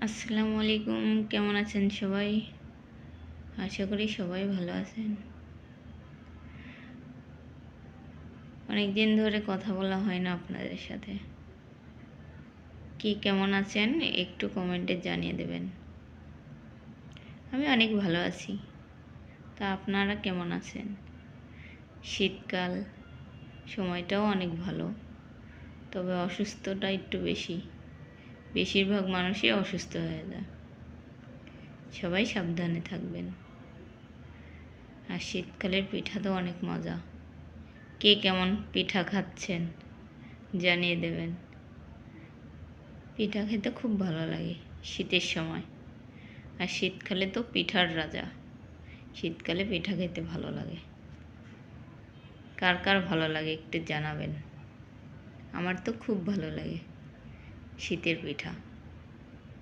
আসসালামু আলাইকুম। কেমন আছেন সবাই? আশা করি সবাই ভালো আছেন। অনেক দিন ধরে কথা বলা হয় না আপনাদের সাথে। কেমন আছেন একটু কমেন্টে জানিয়ে দেবেন। আমি অনেক ভালো আছি। তা আপনারা কেমন আছেন? শীতকাল, সময়টাও অনেক ভালো, তবে অসুস্থটা একটু বেশি। বেশিরভাগ মানুষই অসুস্থ হয়ে যায়। সবাই সাবধানে থাকবেন। আর শীতকালের পিঠা তো অনেক মজা। কেমন পিঠা খাচ্ছেন জানিয়ে দেবেন। পিঠা খেতে খুব ভালো লাগে শীতের সময়। আর শীতকালে তো পিঠার রাজা। শীতকালে পিঠা খেতে ভালো লাগে। কার কার ভালো লাগে একটু জানাবেন। আমার তো খুব ভালো লাগে শীতের পিঠা।